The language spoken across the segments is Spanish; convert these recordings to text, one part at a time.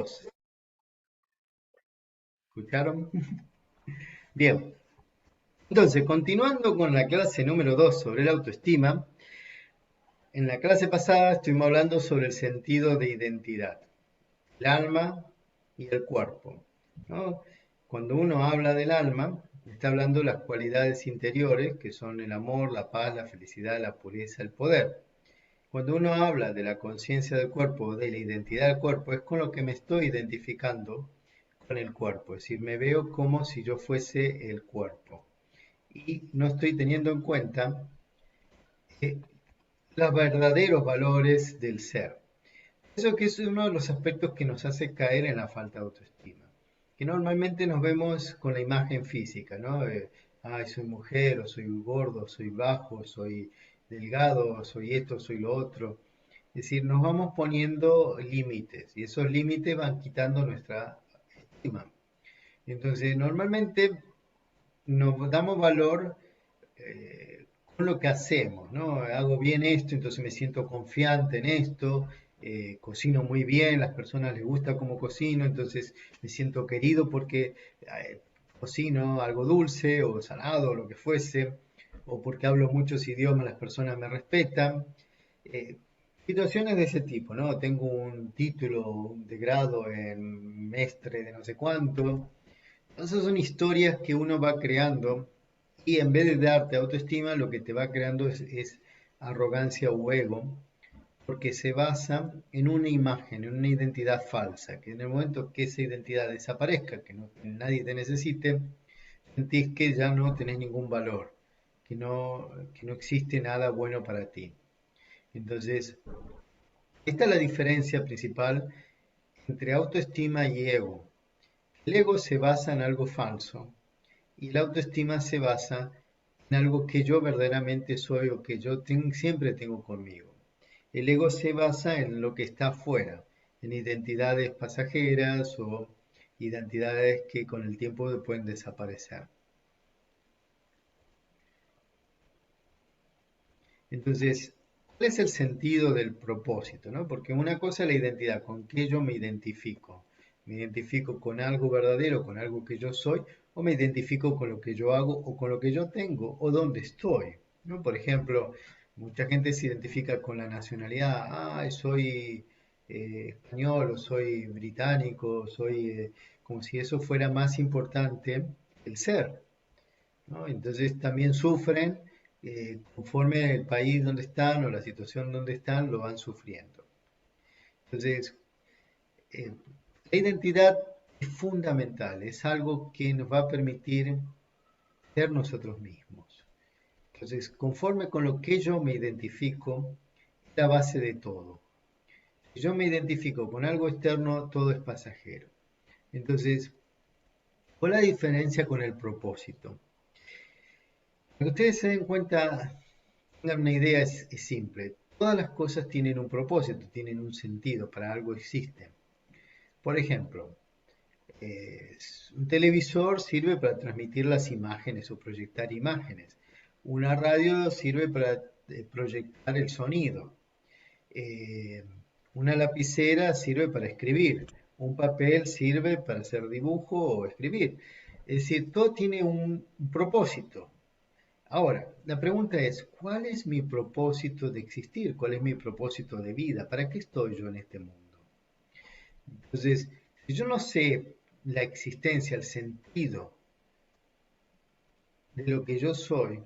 2. ¿Escucharon? Bien. Entonces, continuando con la clase número 2 sobre la autoestima, en la clase pasada estuvimos hablando sobre el sentido de identidad, el alma y el cuerpo, ¿no? Cuando uno habla del alma, está hablando de las cualidades interiores, que son el amor, la paz, la felicidad, la pureza, el poder. Cuando uno habla de la conciencia del cuerpo, de la identidad del cuerpo, es con lo que me estoy identificando con el cuerpo, es decir, me veo como si yo fuese el cuerpo. Y no estoy teniendo en cuenta eh, los verdaderos valores del ser. Eso que es uno de los aspectos que nos hace caer en la falta de autoestima. Que normalmente nos vemos con la imagen física, ¿no? Ay, soy mujer, o soy gordo, soy bajo, soy delgado, soy esto, soy lo otro. Es decir, nos vamos poniendo límites y esos límites van quitando nuestra estima. Entonces, normalmente nos damos valor con lo que hacemos, ¿no? Hago bien esto, entonces me siento confiante en esto, cocino muy bien, las personas les gusta cómo cocino, entonces me siento querido porque cocino algo dulce o salado o lo que fuese, o porque hablo muchos idiomas, las personas me respetan. Eh, Situaciones de ese tipo, ¿no? Tengo un título de grado en mestre de no sé cuánto. Esas son historias que uno va creando y en vez de darte autoestima, lo que te va creando es arrogancia o ego, porque se basa en una imagen, en una identidad falsa, que en el momento que esa identidad desaparezca, que nadie te necesite, sentís que ya no tenés ningún valor, que no existe nada bueno para ti. Entonces, esta es la diferencia principal entre autoestima y ego. El ego se basa en algo falso y la autoestima se basa en algo que yo verdaderamente soy o que yo siempre tengo conmigo. El ego se basa en lo que está afuera, en identidades pasajeras o identidades que con el tiempo pueden desaparecer. Entonces, ¿cuál es el sentido del propósito, no? Porque una cosa es la identidad, con qué yo me identifico. Me identifico con algo verdadero, con algo que yo soy, o me identifico con lo que yo hago, o con lo que yo tengo, o dónde estoy, ¿no? Por ejemplo, mucha gente se identifica con la nacionalidad. Ah, soy español, o soy británico, soy como si eso fuera más importante que el ser, ¿no? Entonces también sufren conforme el país donde están o la situación donde están lo van sufriendo. Entonces, eh, la identidad es fundamental, es algo que nos va a permitir ser nosotros mismos. Entonces, conforme con lo que yo me identifico, es la base de todo. Si yo me identifico con algo externo, todo es pasajero. Entonces, ¿cuál es la diferencia con el propósito? Para que ustedes se den cuenta, tengan una idea, es simple. Todas las cosas tienen un propósito, tienen un sentido, para algo existen. Por ejemplo, un televisor sirve para transmitir las imágenes o proyectar imágenes. Una radio sirve para proyectar el sonido. Eh, una lapicera sirve para escribir. Un papel sirve para hacer dibujo o escribir. Es decir, todo tiene un propósito. Ahora, la pregunta es, ¿cuál es mi propósito de existir? ¿Cuál es mi propósito de vida? ¿Para qué estoy yo en este mundo? Entonces, si yo no sé la existencia, el sentido de lo que yo soy,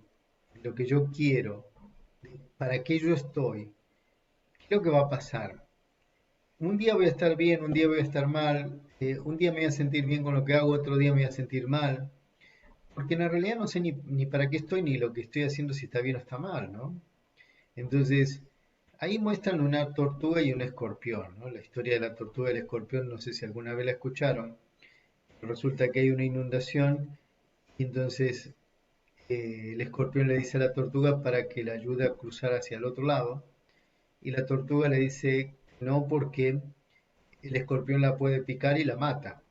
de lo que yo quiero, de para qué yo estoy, ¿qué es lo que va a pasar? Un día voy a estar bien, un día voy a estar mal, un día me voy a sentir bien con lo que hago, otro día me voy a sentir mal, porque en la realidad no sé ni para qué estoy, ni lo que estoy haciendo, si está bien o está mal, ¿no? Entonces, ahí muestran una tortuga y un escorpión, ¿no? La historia de la tortuga y el escorpión, no sé si alguna vez la escucharon. Resulta que hay una inundación y entonces el escorpión le dice a la tortuga para que la ayude a cruzar hacia el otro lado y la tortuga le dice no porque el escorpión la puede picar y la mata.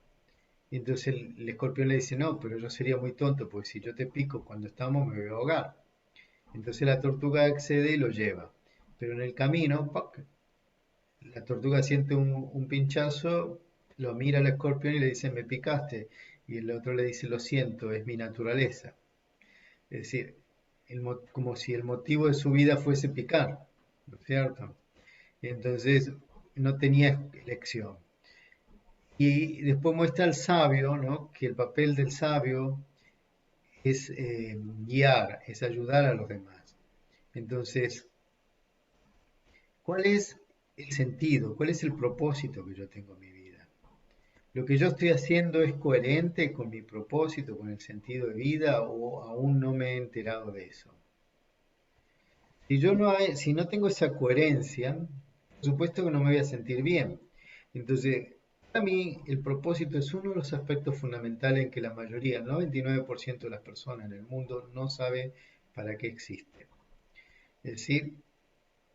Y entonces el escorpión le dice no, pero yo sería muy tonto porque si yo te pico cuando estamos me voy a ahogar. Entonces la tortuga accede y lo lleva. Pero en el camino, ¡pac!, la tortuga siente un pinchazo lo mira al escorpión y le dice, me picaste. Y el otro le dice, lo siento, es mi naturaleza. Es decir, como si el motivo de su vida fuese picar, ¿no es cierto? Entonces no tenía elección. Y después muestra al sabio, ¿no? Que el papel del sabio es guiar, es ayudar a los demás. Entonces, ¿cuál es el sentido? ¿Cuál es el propósito que yo tengo en mi vida? ¿Lo que yo estoy haciendo es coherente con mi propósito, con el sentido de vida o aún no me he enterado de eso? Si no tengo esa coherencia, por supuesto que no me voy a sentir bien. Entonces, para mí el propósito es uno de los aspectos fundamentales en que la mayoría, el 99% de las personas en el mundo no sabe para qué existe. Es decir,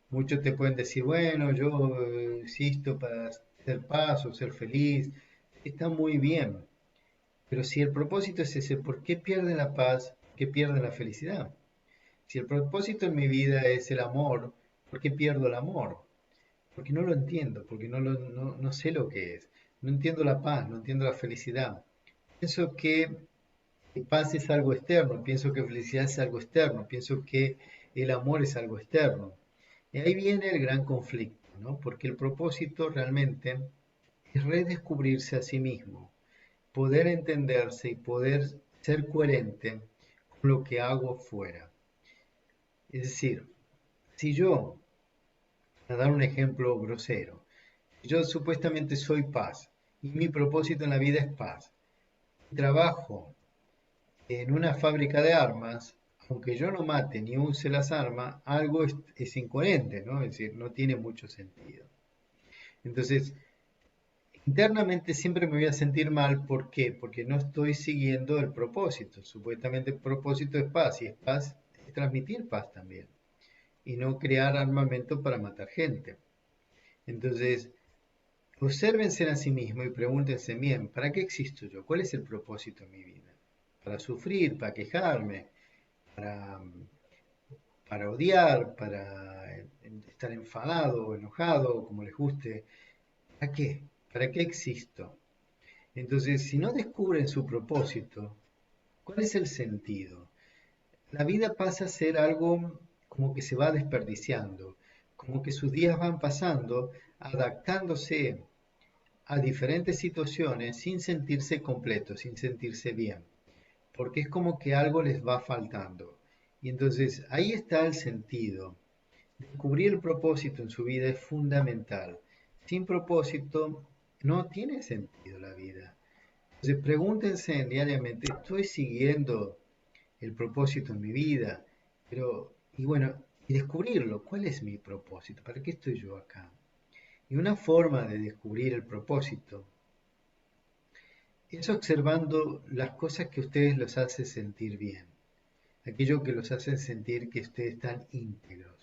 muchos te pueden decir, bueno, yo existo para ser paz o ser feliz. Está muy bien, pero si el propósito es ese, ¿por qué pierden la paz? ¿Por qué pierden la felicidad? Si el propósito en mi vida es el amor, ¿por qué pierdo el amor? Porque no lo entiendo, porque no sé lo que es. No entiendo la paz, no entiendo la felicidad. Pienso que paz es algo externo, pienso que felicidad es algo externo, pienso que el amor es algo externo. Y ahí viene el gran conflicto, ¿no? Porque el propósito realmente es redescubrirse a sí mismo, poder entenderse y poder ser coherente con lo que hago fuera. Es decir, si yo, para dar un ejemplo grosero, yo supuestamente soy paz y mi propósito en la vida es paz. Trabajo en una fábrica de armas, aunque yo no mate ni use las armas, algo es incoherente, ¿no? Es decir, no tiene mucho sentido. Entonces, internamente siempre me voy a sentir mal, ¿por qué? Porque no estoy siguiendo el propósito. Supuestamente el propósito es paz y es paz, es transmitir paz también y no crear armamento para matar gente. Entonces, obsérvense a sí mismos y pregúntense bien, ¿para qué existo yo? ¿Cuál es el propósito de mi vida? ¿Para sufrir? ¿Para quejarme? ¿Para, para odiar? ¿Para estar enfadado o enojado, como les guste? ¿Para qué? ¿Para qué existo? Entonces, si no descubren su propósito, ¿cuál es el sentido? La vida pasa a ser algo como que se va desperdiciando, como que sus días van pasando, adaptándose a diferentes situaciones sin sentirse completos, sin sentirse bien, porque es como que algo les va faltando. Y entonces ahí está el sentido. Descubrir el propósito en su vida es fundamental. Sin propósito no tiene sentido la vida. Entonces pregúntense diariamente, ¿estoy siguiendo el propósito en mi vida? Pero, y bueno, y descubrirlo, ¿cuál es mi propósito? ¿Para qué estoy yo acá? Y una forma de descubrir el propósito es observando las cosas que a ustedes los hace sentir bien, aquello que los hace sentir que ustedes están íntegros.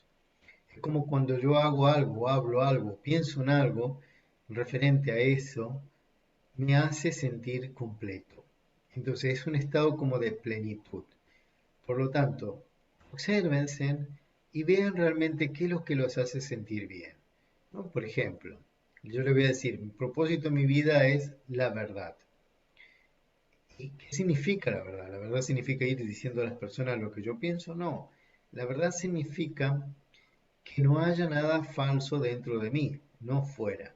Es como cuando yo hago algo, hablo algo, pienso en algo referente a eso, me hace sentir completo. Entonces es un estado como de plenitud. Por lo tanto, obsérvense y vean realmente qué es lo que los hace sentir bien, ¿no? Por ejemplo, yo les voy a decir, mi propósito en mi vida es la verdad. ¿Y qué significa la verdad? ¿La verdad significa ir diciendo a las personas lo que yo pienso? No. La verdad significa que no haya nada falso dentro de mí, no fuera.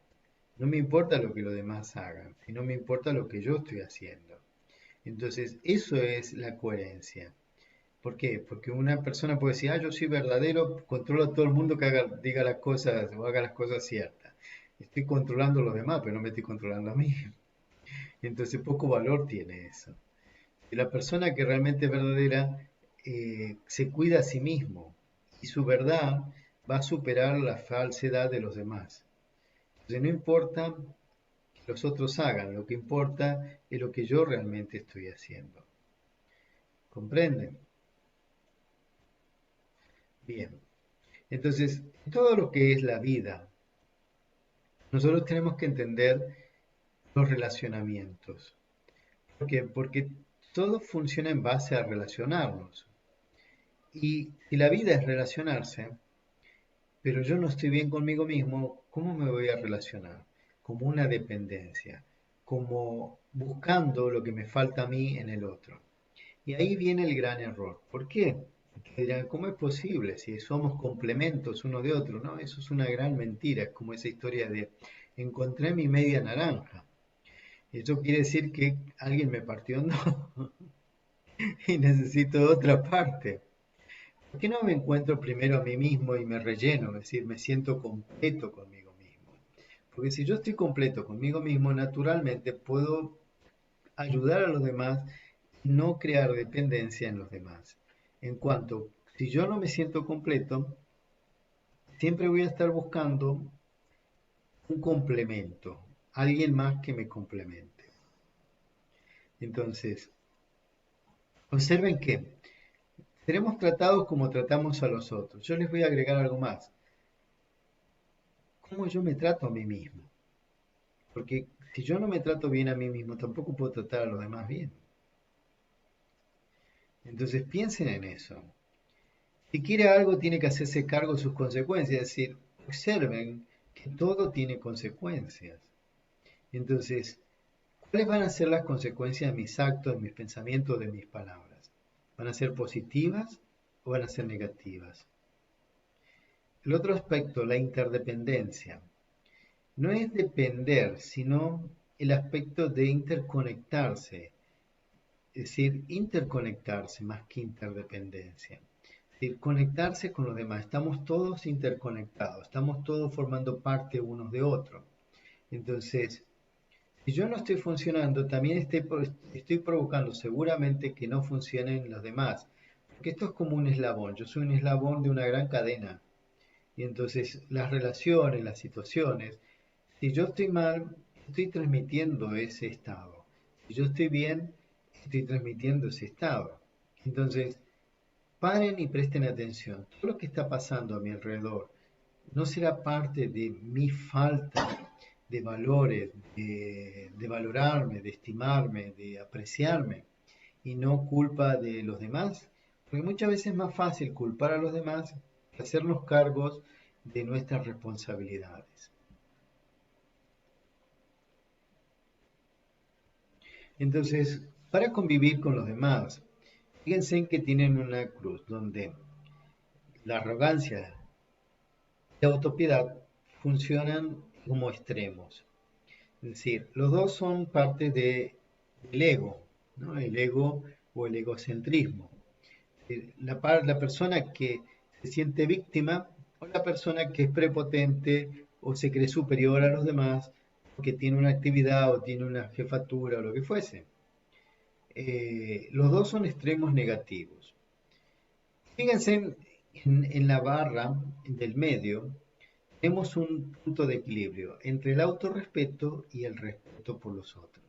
No me importa lo que los demás hagan, sino me importa lo que yo estoy haciendo. Entonces, eso es la coherencia. ¿Por qué? Porque una persona puede decir, yo soy verdadero, controlo a todo el mundo que diga las cosas o haga las cosas ciertas. Estoy controlando a los demás, pero no me estoy controlando a mí. Entonces, poco valor tiene eso. Y la persona que realmente es verdadera se cuida a sí mismo y su verdad va a superar la falsedad de los demás. Entonces no importa que los otros hagan, lo que importa es lo que yo realmente estoy haciendo. ¿Comprenden? Bien. Entonces, todo lo que es la vida, nosotros tenemos que entender los relacionamientos. ¿Por qué? Porque todo funciona en base a relacionarnos. Y si la vida es relacionarse, pero yo no estoy bien conmigo mismo, ¿cómo me voy a relacionar? Como una dependencia. como buscando lo que me falta a mí en el otro. Y ahí viene el gran error. ¿Por qué? Porque dirán, ¿cómo es posible si somos complementos uno de otro? No, eso es una gran mentira. Es como esa historia de encontré mi media naranja. Eso quiere decir que alguien me partió en dos y necesito otra parte. ¿Por qué no me encuentro primero a mí mismo y me relleno? Es decir, me siento completo conmigo mismo. Porque si yo estoy completo conmigo mismo, naturalmente puedo ayudar a los demás y no crear dependencia en los demás. En cuanto, si yo no me siento completo, siempre voy a estar buscando un complemento, alguien más que me complemente. Entonces, observen que seremos tratados como tratamos a los otros. Yo les voy a agregar algo más. ¿Cómo yo me trato a mí mismo? Porque si yo no me trato bien a mí mismo, tampoco puedo tratar a los demás bien. Entonces piensen en eso. Si quiere algo, tiene que hacerse cargo de sus consecuencias. Es decir, observen que todo tiene consecuencias. Entonces, ¿cuáles van a ser las consecuencias de mis actos, de mis pensamientos, de mis palabras? ¿Van a ser positivas o van a ser negativas? El otro aspecto, la interdependencia. No es depender, sino el aspecto de interconectarse. Es decir, interconectarse más que interdependencia. Es decir, conectarse con los demás. Estamos todos interconectados, estamos todos formando parte unos de otros. Entonces, si yo no estoy funcionando, también estoy provocando seguramente que no funcionen los demás. Porque esto es como un eslabón. Yo soy un eslabón de una gran cadena. Y entonces las relaciones, las situaciones, si yo estoy mal, estoy transmitiendo ese estado. Si yo estoy bien, estoy transmitiendo ese estado. Entonces, paren y presten atención. Todo lo que está pasando a mi alrededor no será parte de mi falta de valores, de valorarme, de estimarme, de apreciarme, y no culpa de los demás. Porque muchas veces es más fácil culpar a los demás que hacernos cargos de nuestras responsabilidades. Entonces, para convivir con los demás, fíjense en que tienen una cruz donde la arrogancia y la autopiedad funcionan como extremos. Es decir, los dos son parte del ego, ¿no? El ego o el egocentrismo. La persona que se siente víctima o la persona que es prepotente o se cree superior a los demás porque tiene una actividad o tiene una jefatura o lo que fuese. Los dos son extremos negativos. Fíjense en la barra del medio, tenemos un punto de equilibrio entre el autorrespeto y el respeto por los otros.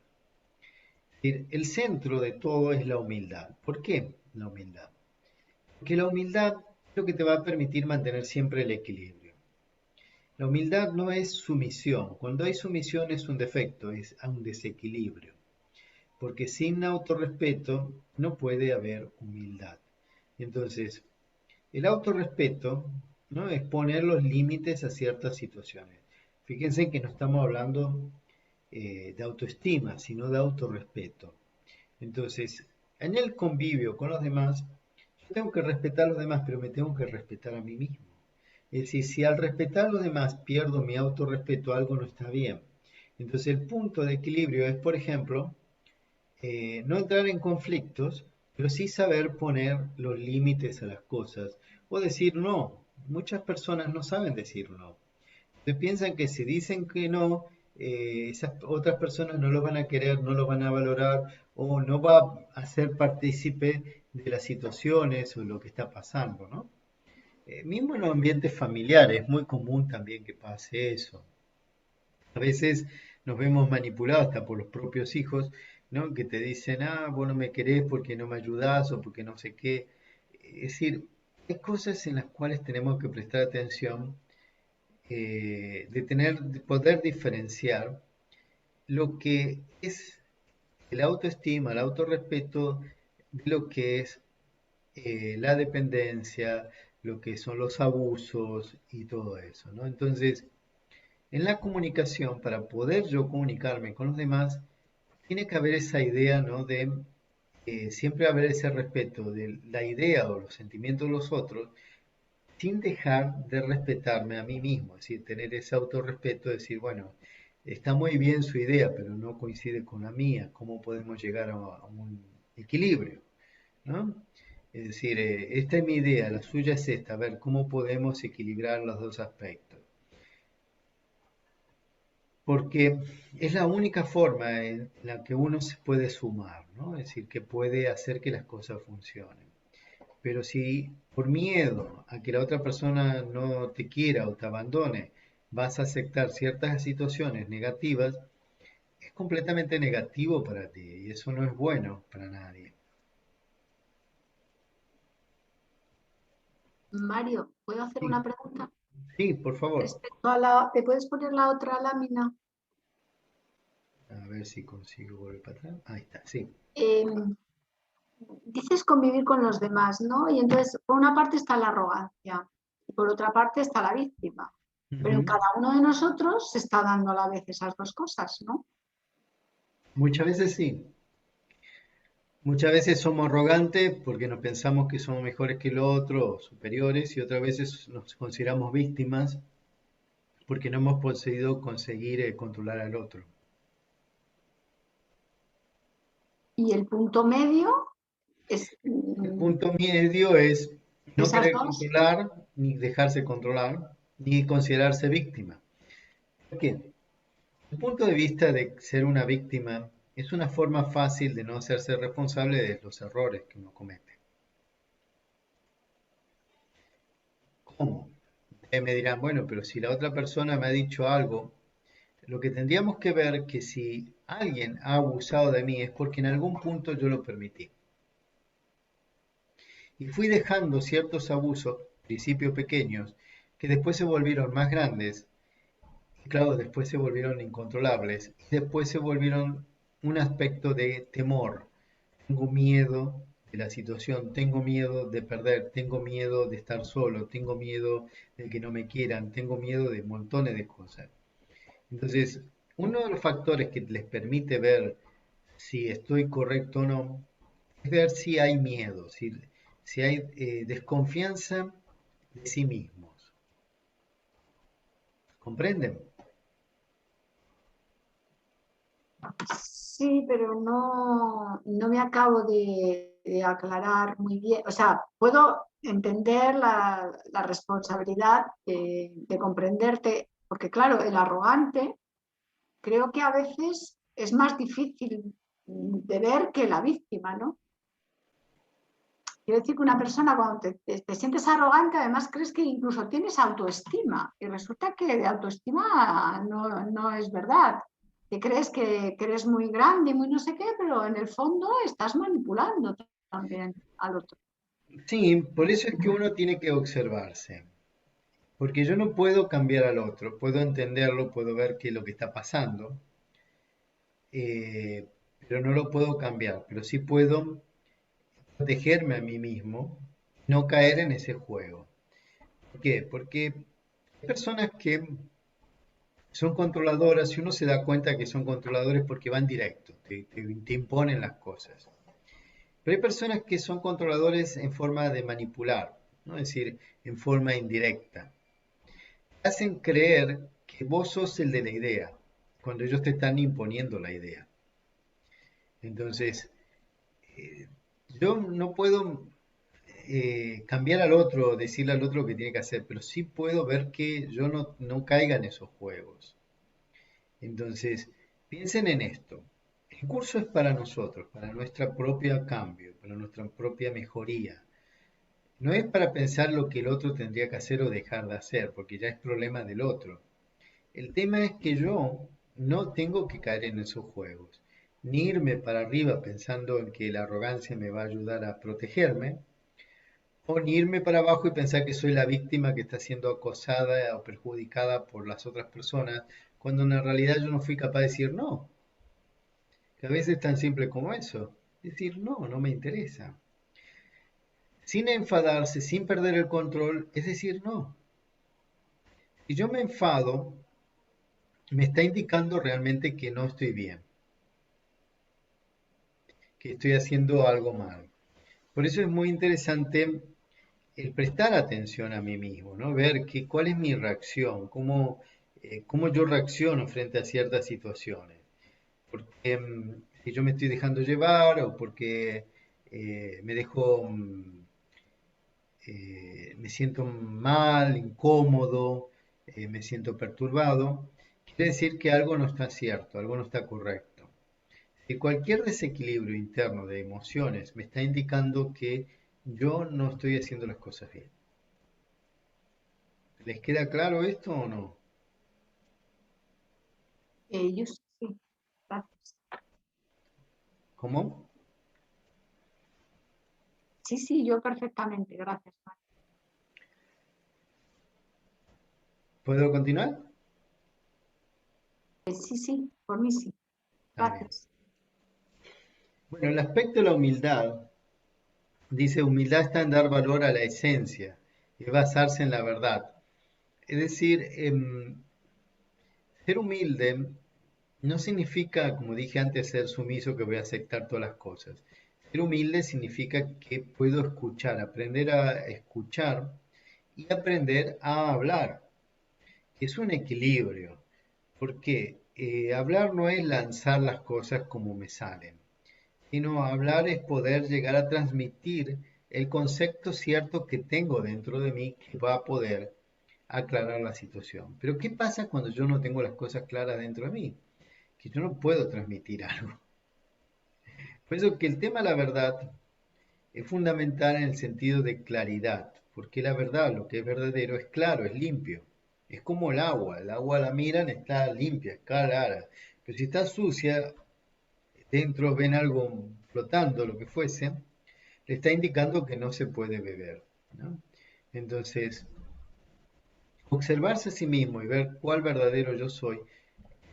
El centro de todo es la humildad. ¿Por qué la humildad? Porque la humildad es lo que te va a permitir mantener siempre el equilibrio. La humildad no es sumisión. Cuando hay sumisión es un defecto, es un desequilibrio. Porque sin autorrespeto no puede haber humildad. Entonces, el autorrespeto, ¿no? Es poner los límites a ciertas situaciones. Fíjense que no estamos hablando de autoestima, sino de autorrespeto. Entonces, en el convivio con los demás, yo tengo que respetar a los demás, pero me tengo que respetar a mí mismo. Es decir, si al respetar a los demás pierdo mi autorrespeto, algo no está bien. Entonces, el punto de equilibrio es, por ejemplo, no entrar en conflictos, pero sí saber poner los límites a las cosas o decir no. Muchas personas no saben decir no. Se piensan que si dicen que no, esas otras personas no lo van a querer, no lo van a valorar o no va a ser partícipe de las situaciones o lo que está pasando, ¿no? Mismo en los ambientes familiares, es muy común también que pase eso. A veces nos vemos manipulados hasta por los propios hijos, ¿no? Que te dicen, ah, vos no me querés porque no me ayudás o porque no sé qué. Es decir, hay cosas en las cuales tenemos que prestar atención, de poder diferenciar lo que es el autoestima, el autorrespeto, de lo que es la dependencia, lo que son los abusos y todo eso, ¿no? Entonces, En la comunicación, para poder yo comunicarme con los demás, tiene que haber esa idea, ¿no? De siempre haber ese respeto de la idea o los sentimientos de los otros, sin dejar de respetarme a mí mismo, es decir, tener ese autorrespeto, decir, bueno, está muy bien su idea, pero no coincide con la mía, ¿cómo podemos llegar a un equilibrio? ¿No? Es decir, esta es mi idea, la suya es esta, a ver cómo podemos equilibrar los dos aspectos. Porque es la única forma en la que uno se puede sumar, ¿no? Es decir, que puede hacer que las cosas funcionen. Pero si por miedo a que la otra persona no te quiera o te abandone, vas a aceptar ciertas situaciones negativas, es completamente negativo para ti y eso no es bueno para nadie. Mario, ¿puedo hacer Sí, una pregunta? sí, por favor. Respecto a la, ¿te puedes poner la otra lámina? A ver si consigo volver para atrás. Ahí está, sí. Eh, dices convivir con los demás, ¿no? Y entonces, por una parte está la arrogancia y por otra parte está la víctima. Pero en Ujú. cada uno de nosotros se está dando a la vez esas dos cosas, ¿no? Muchas veces sí. Muchas veces somos arrogantes porque nos pensamos que somos mejores que el otro, o superiores, y otras veces nos consideramos víctimas porque no hemos podido conseguir controlar al otro. Y el punto medio es El punto medio es no esas querer dos. controlar, ni dejarse controlar, ni considerarse víctima. ¿Por qué? El punto de vista de ser una víctima es una forma fácil de no hacerse responsable de los errores que uno comete. ¿Cómo? Me dirán, bueno, pero si la otra persona me ha dicho algo, lo que tendríamos que ver que si alguien ha abusado de mí es porque en algún punto yo lo permití. Y fui dejando ciertos abusos, principios pequeños, que después se volvieron más grandes, y claro, después se volvieron incontrolables, y después se volvieron un aspecto de temor. Tengo miedo de la situación, tengo miedo de perder, tengo miedo de estar solo, tengo miedo de que no me quieran, tengo miedo de montones de cosas. Entonces, uno de los factores que les permite ver si estoy correcto o no es ver si hay miedo, si hay desconfianza de sí mismos. ¿Comprenden? Sí, pero no me acabo de aclarar muy bien. O sea, puedo entender la responsabilidad de comprenderte, porque claro, el arrogante creo que a veces es más difícil de ver que la víctima, ¿no? Quiero decir que una persona cuando te sientes arrogante, además crees que incluso tienes autoestima y resulta que de autoestima no es verdad. Que crees que eres muy grande y muy no sé qué, pero en el fondo estás manipulando también al otro. Sí, por eso es que uno tiene que observarse, porque yo no puedo cambiar al otro, puedo entenderlo, puedo ver qué es lo que está pasando, eh, pero no lo puedo cambiar, pero sí puedo protegerme a mí mismo, no caer en ese juego. ¿Por qué? Porque hay personas que son controladoras y uno se da cuenta que son controladores porque van directo, te imponen las cosas. Pero hay personas que son controladores en forma de manipular, ¿no? Es decir, en forma indirecta. Hacen creer que vos sos el de la idea, cuando ellos te están imponiendo la idea. Entonces, eh, yo no puedo cambiar al otro, decirle al otro lo que tiene que hacer, pero sí puedo ver que yo no caiga en esos juegos. Entonces, piensen en esto. El curso es para nosotros, para nuestra propia cambio, para nuestra propia mejoría. No es para pensar lo que el otro tendría que hacer o dejar de hacer, porque ya es problema del otro. El tema es que yo no tengo que caer en esos juegos, ni irme para arriba pensando en que la arrogancia me va a ayudar a protegerme, o ni irme para abajo y pensar que soy la víctima que está siendo acosada o perjudicada por las otras personas, cuando en realidad yo no fui capaz de decir no, que a veces es tan simple como eso, decir no, no me interesa. Sin enfadarse, sin perder el control, es decir no. Si yo me enfado, me está indicando realmente que no estoy bien, que estoy haciendo algo mal. Por eso es muy interesante el prestar atención a mí mismo, ¿no? Ver cuál es mi reacción, cómo yo reacciono frente a ciertas situaciones. Porque si yo me estoy dejando llevar o porque me dejo, me siento mal, incómodo, me siento perturbado, quiere decir que algo no está cierto, algo no está correcto. Si cualquier desequilibrio interno de emociones me está indicando que yo no estoy haciendo las cosas bien. ¿Les queda claro esto o no? Yo sí, gracias. ¿Cómo? Sí, sí, yo perfectamente, gracias. ¿Puedo continuar? Sí, sí, por mí sí, Ah, bien. gracias. Bueno, el aspecto de la humildad, dice, humildad está en dar valor a la esencia y basarse en la verdad. Es decir, ser humilde no significa, como dije antes, ser sumiso que voy a aceptar todas las cosas. Ser humilde significa que puedo escuchar, aprender a escuchar y aprender a hablar. Es un equilibrio, porque hablar no es lanzar las cosas como me salen, sino hablar es poder llegar a transmitir el concepto cierto que tengo dentro de mí que va a poder aclarar la situación. Pero ¿qué pasa cuando yo no tengo las cosas claras dentro de mí? Que yo no puedo transmitir algo. Por eso que el tema de la verdad es fundamental en el sentido de claridad, porque la verdad, lo que es verdadero, es claro, es limpio. Es como el agua la miran, está limpia, es clara, pero si está sucia, dentro ven algo flotando, lo que fuese, le está indicando que no se puede beber, ¿no? Entonces, observarse a sí mismo y ver cuál verdadero yo soy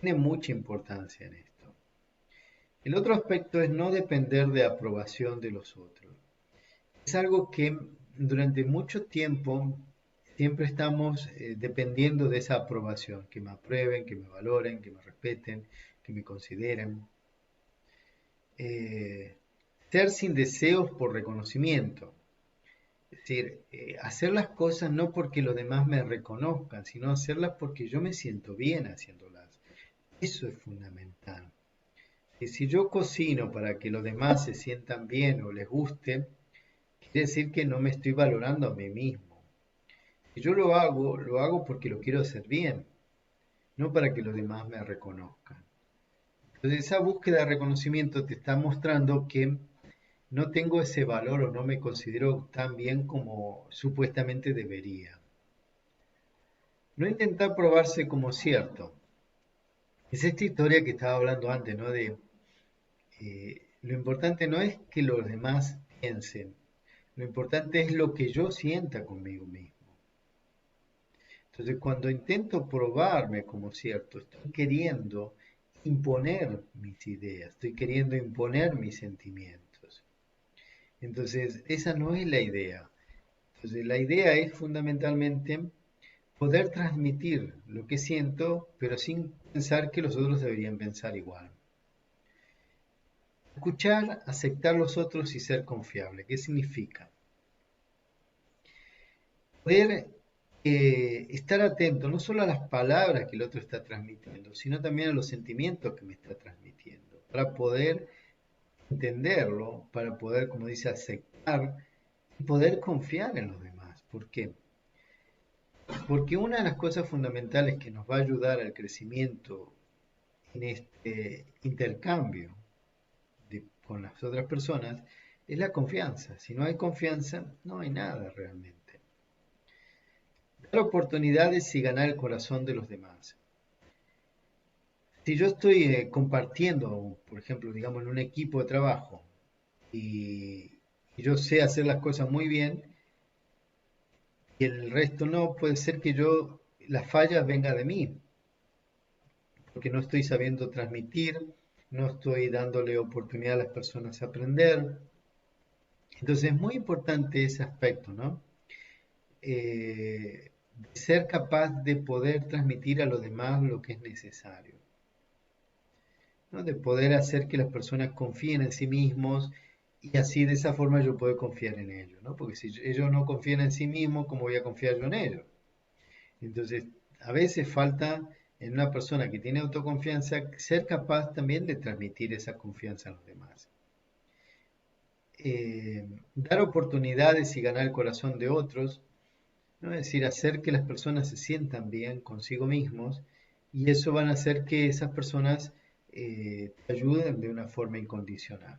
tiene mucha importancia en esto. El otro aspecto es no depender de aprobación de los otros. Es algo que durante mucho tiempo siempre estamos dependiendo de esa aprobación, que me aprueben, que me valoren, que me respeten, que me consideren. Eh, Ser sin deseos por reconocimiento. Es decir, hacer las cosas no porque los demás me reconozcan, sino hacerlas porque yo me siento bien haciéndolas. Eso es fundamental. Y si yo cocino para que los demás se sientan bien o les guste, quiere decir que no me estoy valorando a mí mismo. Si yo lo hago porque lo quiero hacer bien, no para que los demás me reconozcan. Entonces esa búsqueda de reconocimiento te está mostrando que no tengo ese valor o no me considero tan bien como supuestamente debería. No intentar probarse como cierto. Es esta historia que estaba hablando antes, ¿no? De lo importante no es que los demás piensen, lo importante es lo que yo sienta conmigo mismo. Entonces, cuando intento probarme como cierto, estoy queriendo imponer mis ideas, estoy queriendo imponer mis sentimientos. Entonces, esa no es la idea. Entonces, la idea es fundamentalmente poder transmitir lo que siento, pero sin pensar que los otros deberían pensar igual. Escuchar, aceptar los otros y ser confiable. ¿Qué significa? Poder estar atento no solo a las palabras que el otro está transmitiendo, sino también a los sentimientos que me está transmitiendo, para poder entenderlo, para poder, como dice, aceptar y poder confiar en los demás. ¿Por qué? Porque una de las cosas fundamentales que nos va a ayudar al crecimiento en este intercambio con las otras personas es la confianza. Si no hay confianza, no hay nada realmente. Dar oportunidades y ganar el corazón de los demás. Si yo estoy compartiendo, por ejemplo, digamos, en un equipo de trabajo y yo sé hacer las cosas muy bien y el resto no, puede ser que yo, las fallas venga de mí, porque no estoy sabiendo transmitir, no estoy dándole oportunidad a las personas a aprender. Entonces es muy importante ese aspecto, ¿no? de ser capaz de poder transmitir a los demás lo que es necesario, ¿no? De poder hacer que las personas confíen en sí mismos y así de esa forma yo puedo confiar en ellos, ¿no? Porque si ellos no confían en sí mismos, ¿cómo voy a confiar yo en ellos? Entonces, a veces falta en una persona que tiene autoconfianza ser capaz también de transmitir esa confianza a los demás. Dar oportunidades y ganar el corazón de otros, ¿no? Es decir, hacer que las personas se sientan bien consigo mismos y eso van a hacer que esas personas te ayuden de una forma incondicional.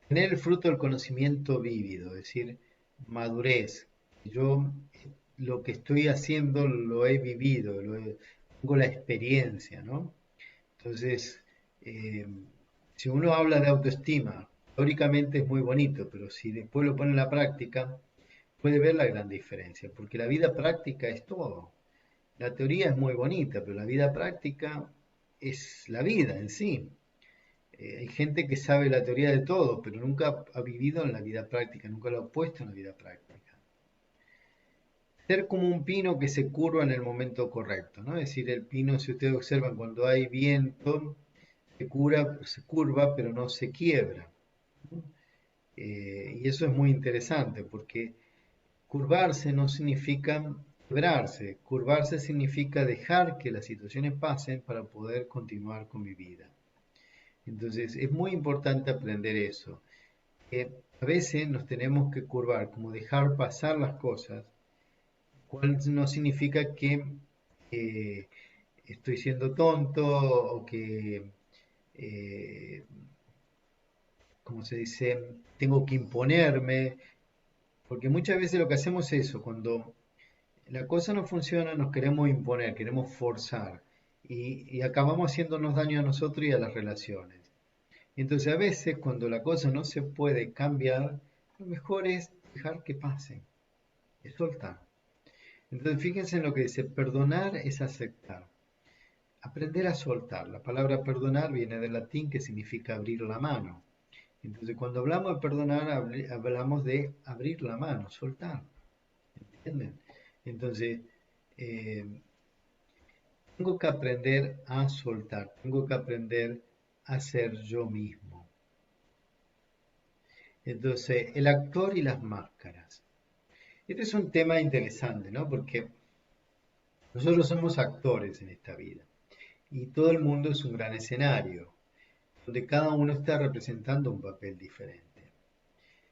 Tener el fruto del conocimiento vívido, es decir, madurez. Yo lo que estoy haciendo lo he vivido, tengo la experiencia, ¿no? Entonces, eh, si uno habla de autoestima, teóricamente es muy bonito, pero si después lo pone en la práctica, puede ver la gran diferencia, porque la vida práctica es todo. La teoría es muy bonita, pero la vida práctica es la vida en sí. Hay gente que sabe la teoría de todo, pero nunca ha vivido en la vida práctica, nunca lo ha puesto en la vida práctica. Ser como un pino que se curva en el momento correcto, ¿no? Es decir, el pino, si ustedes observan, cuando hay viento, se curva, pero no se quiebra, ¿no? Y eso es muy interesante porque curvarse no significa quebrarse, curvarse significa dejar que las situaciones pasen para poder continuar con mi vida. Entonces es muy importante aprender eso, que a veces nos tenemos que curvar, como dejar pasar las cosas, cual no significa que eh, estoy siendo tonto o que, eh, como se dice, tengo que imponerme, porque muchas veces lo que hacemos es eso, cuando la cosa no funciona, nos queremos imponer, queremos forzar y acabamos haciéndonos daño a nosotros y a las relaciones. Entonces a veces cuando la cosa no se puede cambiar, lo mejor es dejar que pase, es soltar. Entonces fíjense en lo que dice, perdonar es aceptar, aprender a soltar. La palabra perdonar viene del latín que significa abrir la mano. Entonces cuando hablamos de perdonar, hablamos de abrir la mano, soltar, ¿entienden? Entonces, eh, tengo que aprender a soltar, tengo que aprender a ser yo mismo. Entonces, el actor y las máscaras. Este es un tema interesante, ¿no? Porque nosotros somos actores en esta vida y todo el mundo es un gran escenario, donde cada uno está representando un papel diferente.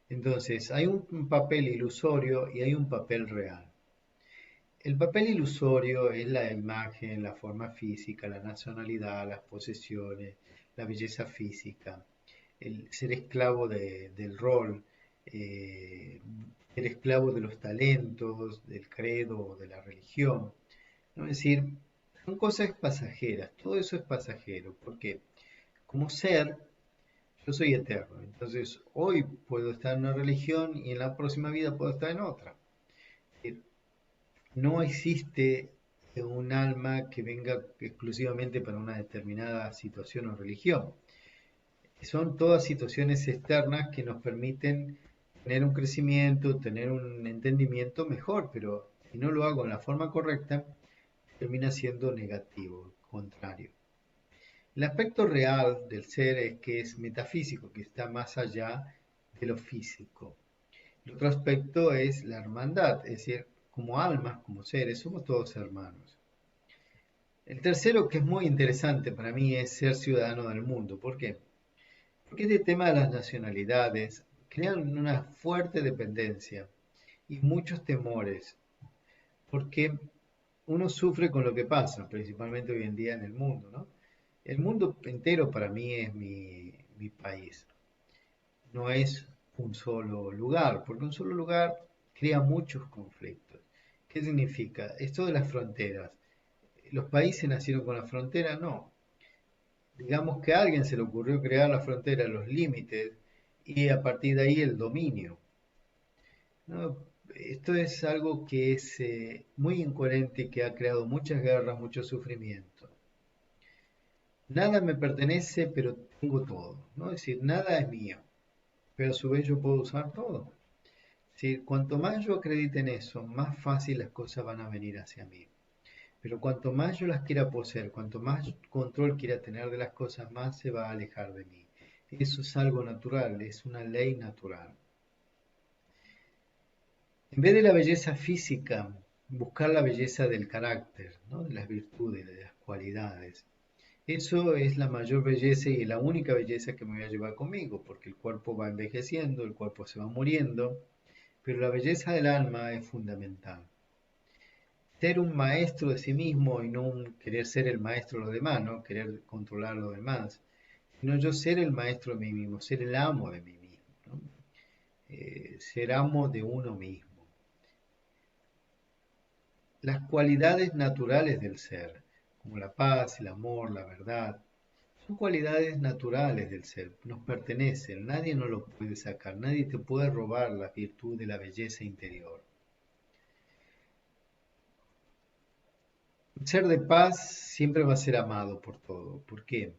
Entonces, hay un papel ilusorio y hay un papel real. El papel ilusorio es la imagen, la forma física, la nacionalidad, las posesiones, la belleza física, el ser esclavo del rol, eh, ser esclavo de los talentos, del credo, de la religión, ¿no? Es decir, son cosas pasajeras, todo eso es pasajero, porque como ser, yo soy eterno, entonces hoy puedo estar en una religión y en la próxima vida puedo estar en otra. No existe un alma que venga exclusivamente para una determinada situación o religión. Son todas situaciones externas que nos permiten tener un crecimiento, tener un entendimiento mejor, pero si no lo hago en la forma correcta, termina siendo negativo, contrario. El aspecto real del ser es que es metafísico, que está más allá de lo físico. El otro aspecto es la hermandad, es decir, como almas, como seres, somos todos hermanos. El tercero, que es muy interesante para mí, es ser ciudadano del mundo. ¿Por qué? Porque este tema de las nacionalidades crean una fuerte dependencia y muchos temores, porque uno sufre con lo que pasa, principalmente hoy en día en el mundo, ¿no? El mundo entero para mí es mi país, no es un solo lugar, porque un solo lugar crea muchos conflictos. ¿Qué significa? Esto de las fronteras. ¿Los países nacieron con la frontera? No. Digamos que a alguien se le ocurrió crear la frontera, los límites, y a partir de ahí el dominio, ¿no? Esto es algo que es muy incoherente y que ha creado muchas guerras, mucho sufrimiento. Nada me pertenece, pero tengo todo, ¿no? Es decir, nada es mío, pero a su vez yo puedo usar todo. ¿sí? Cuanto más yo acredite en eso, más fácil las cosas van a venir hacia mí. Pero cuanto más yo las quiera poseer, cuanto más control quiera tener de las cosas, más se va a alejar de mí. Eso es algo natural, es una ley natural. En vez de la belleza física, buscar la belleza del carácter, ¿no? De las virtudes, de las cualidades. Eso es la mayor belleza y la única belleza que me voy a llevar conmigo, porque el cuerpo va envejeciendo, el cuerpo se va muriendo, pero la belleza del alma es fundamental. Ser un maestro de sí mismo y no querer ser el maestro de los demás, no querer controlar a los demás, sino yo ser el maestro de mí mismo, ser el amo de mí mismo, ¿no? Ser amo de uno mismo. Las cualidades naturales del ser, como la paz, el amor, la verdad, son cualidades naturales del ser, nos pertenecen, nadie nos lo puede sacar, nadie te puede robar la virtud de la belleza interior. El ser de paz siempre va a ser amado por todo. ¿Por qué?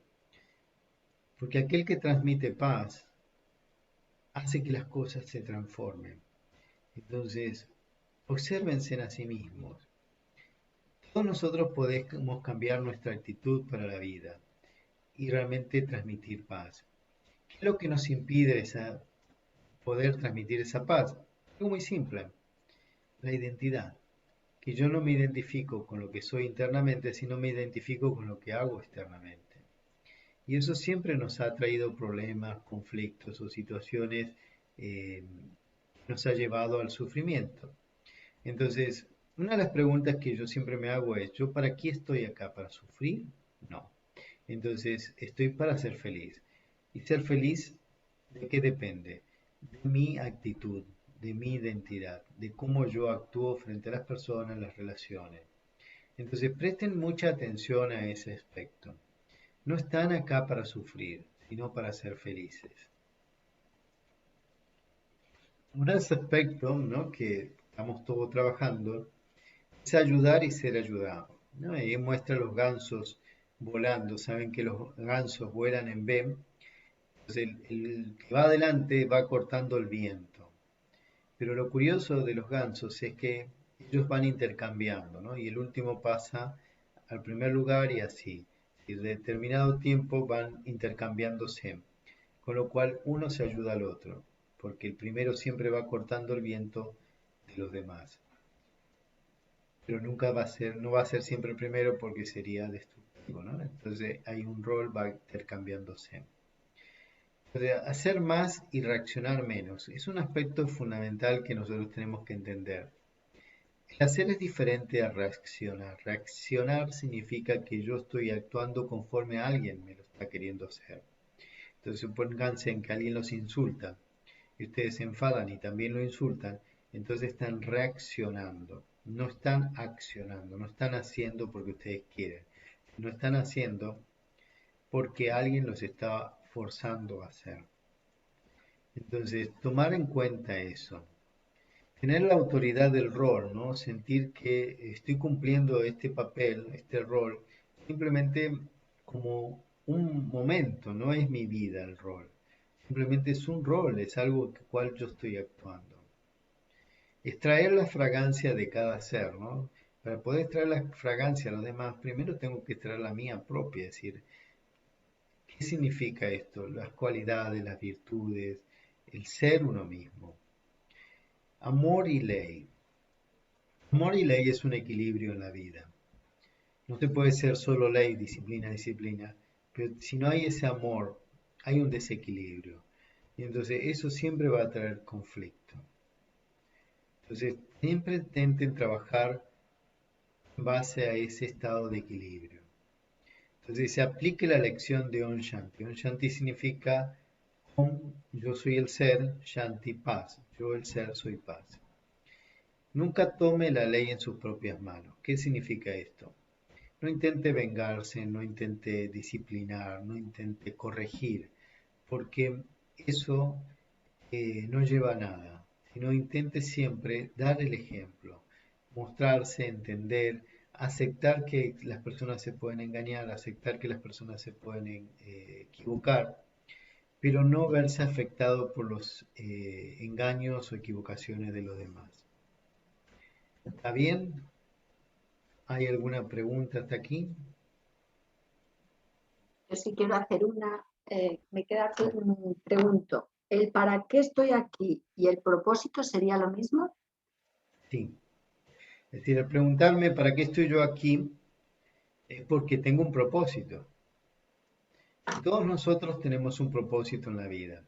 Porque aquel que transmite paz hace que las cosas se transformen. Entonces, obsérvense a sí mismos. Todos nosotros podemos cambiar nuestra actitud para la vida y realmente transmitir paz. ¿Qué es lo que nos impide poder transmitir esa paz? Algo muy simple, la identidad. Que yo no me identifico con lo que soy internamente, sino me identifico con lo que hago externamente. Y eso siempre nos ha traído problemas, conflictos o situaciones que nos ha llevado al sufrimiento. Entonces, una de las preguntas que yo siempre me hago es, ¿yo para qué estoy acá? ¿Para sufrir? No. Entonces, estoy para ser feliz. ¿Y ser feliz de qué depende? De mi actitud, de mi identidad, de cómo yo actúo frente a las personas, las relaciones. Entonces, presten mucha atención a ese aspecto. No están acá para sufrir, sino para ser felices. Un aspecto, ¿no?, que estamos todos trabajando es ayudar y ser ayudado, ¿no? Ahí muestra los gansos volando. Saben que los gansos vuelan en B. Entonces el que va adelante va cortando el viento. Pero lo curioso de los gansos es que ellos van intercambiando, ¿no? Y el último pasa al primer lugar y así. Y de determinado tiempo van intercambiándose, con lo cual uno se ayuda al otro, porque el primero siempre va cortando el viento de los demás. Pero nunca va a ser, no va a ser siempre el primero porque sería destructivo, ¿no? Entonces hay un rol, va intercambiándose. Hacer más y reaccionar menos es un aspecto fundamental que nosotros tenemos que entender. El hacer es diferente a reaccionar. Reaccionar significa que yo estoy actuando conforme a alguien me lo está queriendo hacer. Entonces pónganse en que alguien los insulta y ustedes se enfadan y también lo insultan, entonces están reaccionando, no están accionando, no están haciendo porque ustedes quieren, no están haciendo porque alguien los está forzando a hacer. Entonces, tomar en cuenta eso, tener la autoridad del rol, ¿no? Sentir que estoy cumpliendo este papel, este rol, simplemente como un momento, no es mi vida el rol. Simplemente es un rol, es algo en el cual yo estoy actuando. Extraer la fragancia de cada ser, ¿no? Para poder extraer la fragancia a los demás, primero tengo que extraer la mía propia, es decir, ¿qué significa esto? Las cualidades, las virtudes, el ser uno mismo. Amor y ley. Amor y ley es un equilibrio en la vida. No se puede ser solo ley, disciplina, disciplina, pero si no hay ese amor, hay un desequilibrio. Y entonces eso siempre va a traer conflicto. Entonces, siempre intenten trabajar en base a ese estado de equilibrio. Entonces, se aplique la lección de Om Shanti. Om Shanti significa Om, yo soy el ser, Shanti, paz. Yo el ser soy paz. Nunca tome la ley en sus propias manos. ¿Qué significa esto? No intente vengarse, no intente disciplinar, no intente corregir, porque eso no lleva a nada, sino intente siempre dar el ejemplo, mostrarse, entender, aceptar que las personas se pueden engañar, aceptar que las personas se pueden equivocar, pero no verse afectado por los engaños o equivocaciones de los demás. ¿Está bien? ¿Hay alguna pregunta hasta aquí? Yo sí quiero hacer una, me queda, pregunto, ¿el para qué estoy aquí y el propósito sería lo mismo? Sí. Es decir, al preguntarme para qué estoy yo aquí, es porque tengo un propósito. Y todos nosotros tenemos un propósito en la vida.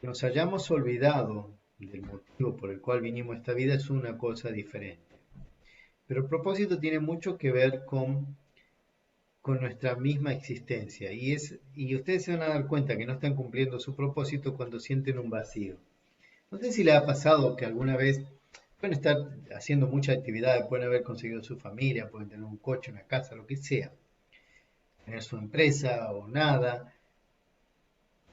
Que nos hayamos olvidado del motivo por el cual vinimos a esta vida es una cosa diferente. Pero el propósito tiene mucho que ver con nuestra misma existencia. Y ustedes se van a dar cuenta que no están cumpliendo su propósito cuando sienten un vacío. No sé si les ha pasado que alguna vez pueden estar haciendo muchas actividades, pueden haber conseguido su familia, pueden tener un coche, una casa, lo que sea, tener su empresa o nada.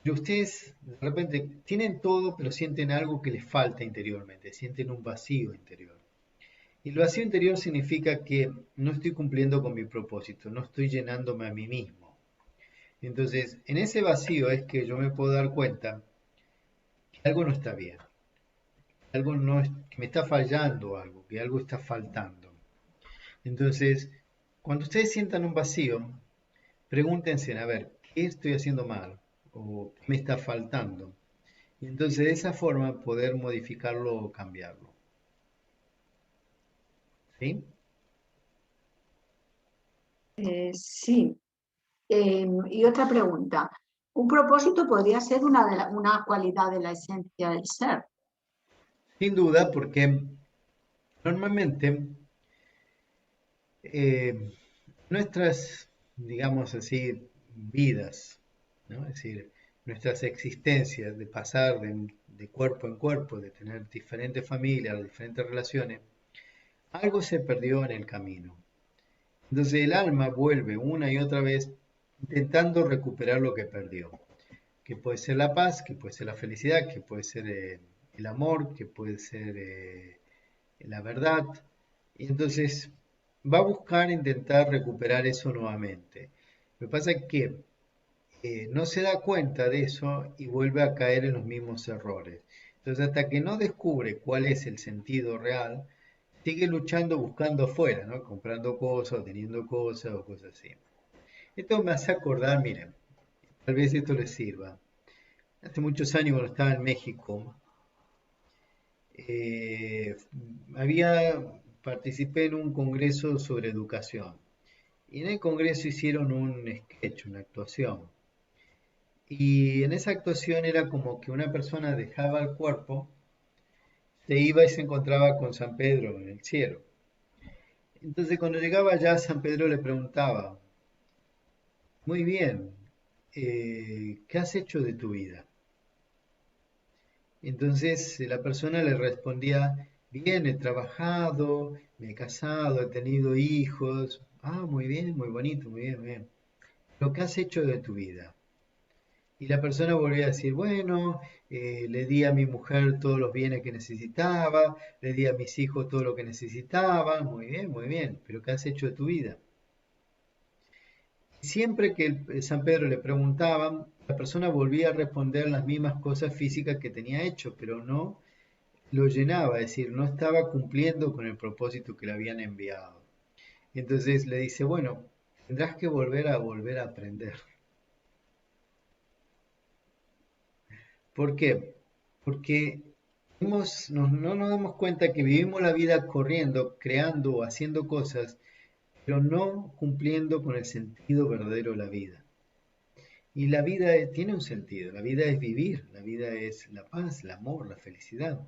Pero ustedes de repente tienen todo, pero sienten algo que les falta interiormente, sienten un vacío interior. Y el vacío interior significa que no estoy cumpliendo con mi propósito, no estoy llenándome a mí mismo. Entonces, en ese vacío es que yo me puedo dar cuenta que algo no está bien, algo no es, que me está fallando algo, que algo está faltando. Entonces, cuando ustedes sientan un vacío, pregúntense, a ver, ¿qué estoy haciendo mal? ¿O qué me está faltando? Y entonces de esa forma poder modificarlo o cambiarlo. ¿Sí? Sí. Y otra pregunta, ¿un propósito podría ser una cualidad de la esencia del ser? Sin duda, porque normalmente eh, nuestras, digamos así, vidas, ¿no? Es decir, nuestras existencias de pasar de cuerpo en cuerpo, de tener diferentes familias, diferentes relaciones, algo se perdió en el camino. Entonces el alma vuelve una y otra vez intentando recuperar lo que perdió, que puede ser la paz, que puede ser la felicidad, que puede ser el amor, que puede ser la verdad. Y entonces va a buscar intentar recuperar eso nuevamente. Lo que pasa es que no se da cuenta de eso y vuelve a caer en los mismos errores. Entonces hasta que no descubre cuál es el sentido real, sigue luchando buscando afuera, ¿no? Comprando cosas, teniendo cosas o cosas así. Esto me hace acordar, miren, tal vez esto les sirva. Hace muchos años cuando estaba en México, eh, participé en un congreso sobre educación. Y en el congreso hicieron un sketch, una actuación. Y en esa actuación era como que una persona dejaba el cuerpo, se iba y se encontraba con San Pedro en el cielo. Entonces cuando llegaba allá, San Pedro le preguntaba, muy bien, ¿qué has hecho de tu vida? Entonces la persona le respondía, bien, he trabajado, me he casado, he tenido hijos. Ah, muy bien, muy bonito, muy bien, muy bien. Lo que has hecho de tu vida. Y la persona volvía a decir, bueno, le di a mi mujer todos los bienes que necesitaba, le di a mis hijos todo lo que necesitaban, muy bien, pero ¿qué has hecho de tu vida? Y siempre que San Pedro le preguntaban, la persona volvía a responder las mismas cosas físicas que tenía hecho, pero no lo llenaba, es decir, no estaba cumpliendo con el propósito que le habían enviado. Entonces le dice, bueno, tendrás que volver a aprender. ¿Por qué? Porque no nos damos cuenta que vivimos la vida corriendo, creando o haciendo cosas, pero no cumpliendo con el sentido verdadero de la vida. Y la vida tiene un sentido, la vida es vivir, la vida es la paz, el amor, la felicidad.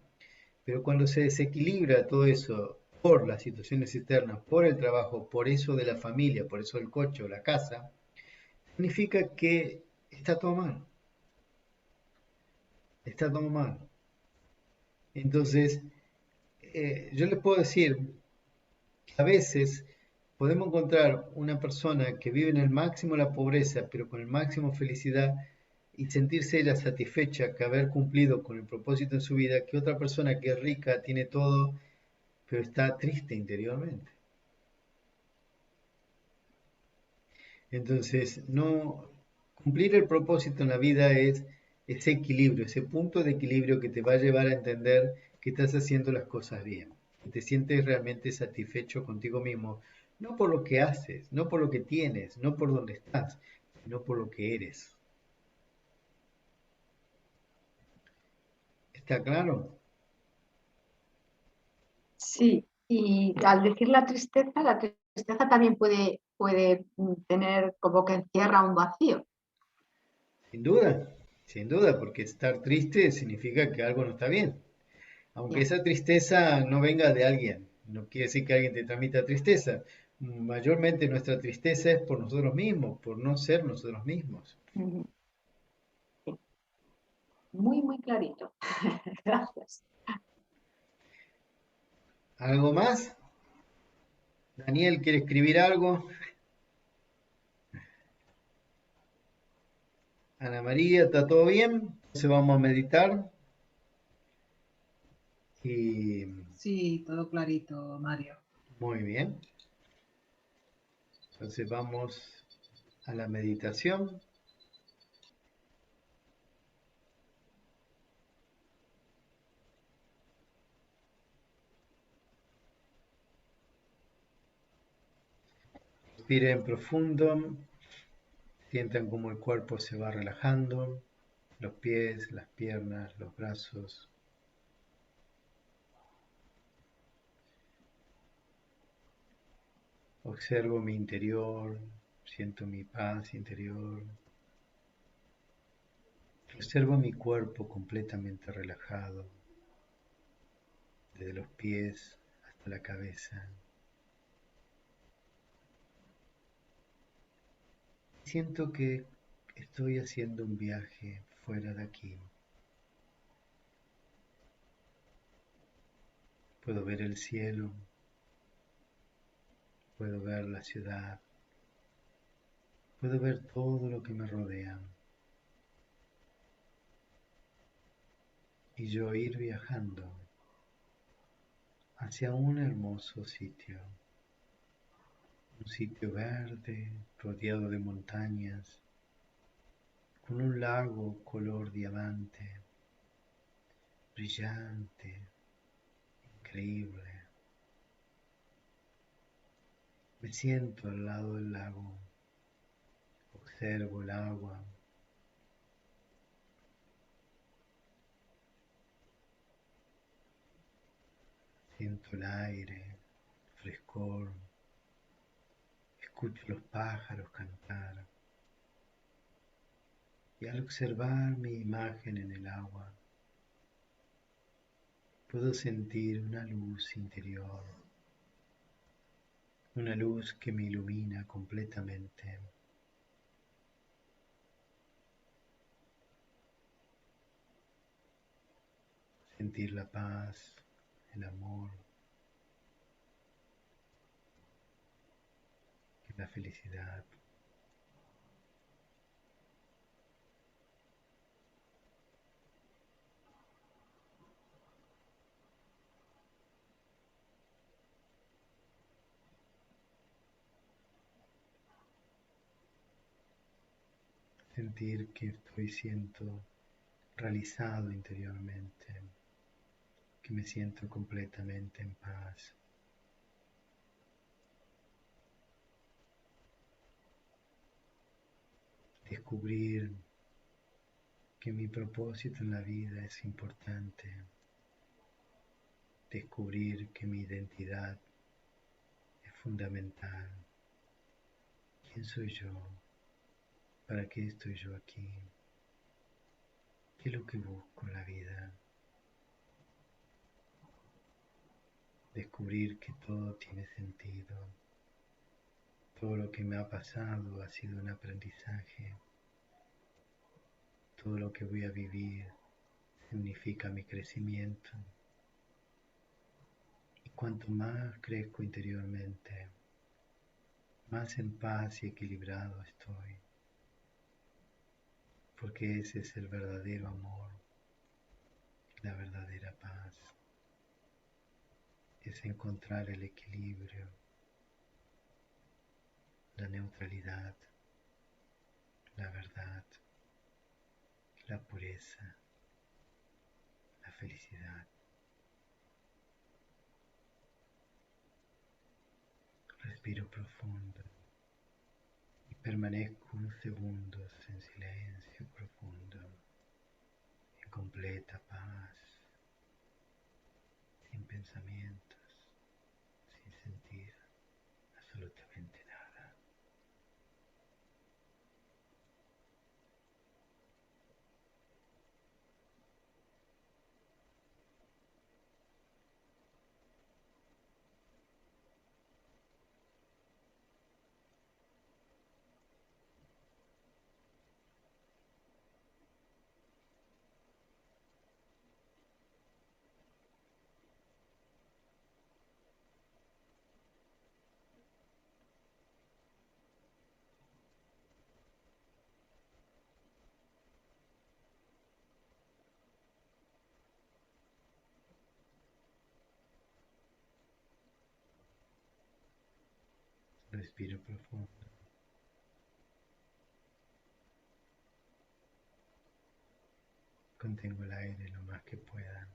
Pero cuando se desequilibra todo eso por las situaciones externas, por el trabajo, por eso de la familia, por eso el coche o la casa, significa que está todo mal, está todo mal. Entonces, yo les puedo decir que a veces podemos encontrar una persona que vive en el máximo de la pobreza, pero con el máximo felicidad, y sentirse ella satisfecha que haber cumplido con el propósito en su vida, que otra persona que es rica, tiene todo, pero está triste interiormente. Entonces, no, Cumplir el propósito en la vida es ese equilibrio, ese punto de equilibrio que te va a llevar a entender que estás haciendo las cosas bien, que te sientes realmente satisfecho contigo mismo, no por lo que haces, no por lo que tienes, no por dónde estás, sino por lo que eres. ¿Está claro? Sí, y al decir la tristeza también puede tener como que encierra un vacío. Sin duda, porque estar triste significa que algo no está bien. Aunque Ya. esa tristeza no venga de alguien, no quiere decir que alguien te transmita tristeza. Mayormente nuestra tristeza es por nosotros mismos, por no ser nosotros mismos. Ujú. Sí. Muy, muy clarito. Gracias. ¿Algo más? Daniel, ¿quiere escribir algo? Ana María, ¿está todo bien? Entonces vamos a meditar y Sí, todo clarito, Mario. muy bien. Entonces vamos a la meditación. Respiren profundo, sientan cómo el cuerpo se va relajando, los pies, las piernas, los brazos. Observo mi interior, siento mi paz interior. Observo mi cuerpo completamente relajado, desde los pies hasta la cabeza. Siento que estoy haciendo un viaje fuera de aquí. Puedo ver el cielo, puedo ver la ciudad, puedo ver todo lo que me rodea. Y yo ir viajando hacia un hermoso sitio. Un sitio verde, rodeado de montañas, con un lago color diamante, brillante, increíble. Me siento al lado del lago, observo el agua, siento el aire, frescor, escucho los pájaros cantar y al observar mi imagen en el agua, puedo sentir una luz interior, una luz que me ilumina completamente. Sentir la paz, el amor, la felicidad. Sentir que estoy siendo realizado interiormente, que me siento completamente en paz. Descubrir que mi propósito en la vida es importante. Descubrir que mi identidad es fundamental. ¿Quién soy yo? ¿Para qué estoy yo aquí? ¿Qué es lo que busco en la vida? Descubrir que todo tiene sentido. Todo lo que me ha pasado ha sido un aprendizaje. Todo lo que voy a vivir significa mi crecimiento. Y cuanto más crezco interiormente, más en paz y equilibrado estoy. Porque ese es el verdadero amor, la verdadera paz. Es encontrar el equilibrio, la neutralidad, la verdad, la pureza, la felicidad. Respiro profundo y permanezco unos segundos en silencio profundo, en completa paz, sin pensamientos, sin sentir absolutamente nada. Respiro profundo. Contengo el aire lo más que pueda.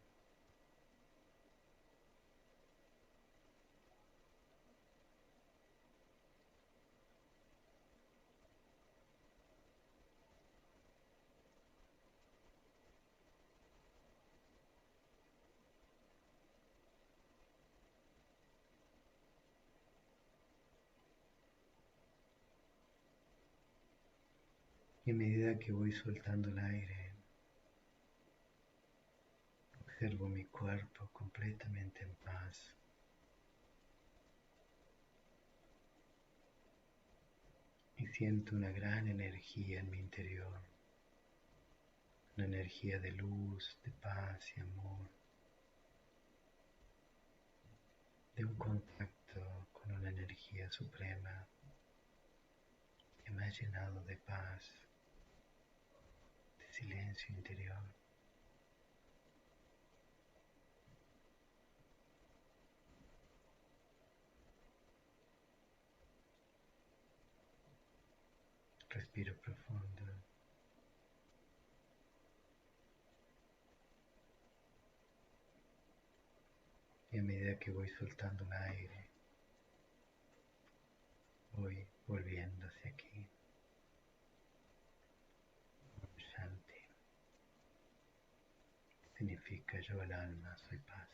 Y a medida que voy soltando el aire, observo mi cuerpo completamente en paz y siento una gran energía en mi interior, una energía de luz, de paz y amor, de un contacto con una energía suprema que me ha llenado de paz, de silencio interior. Respiro profundo. Y a medida que voy soltando el aire, voy volviendo hacia aquí. Shanti significa yo el alma, soy paz.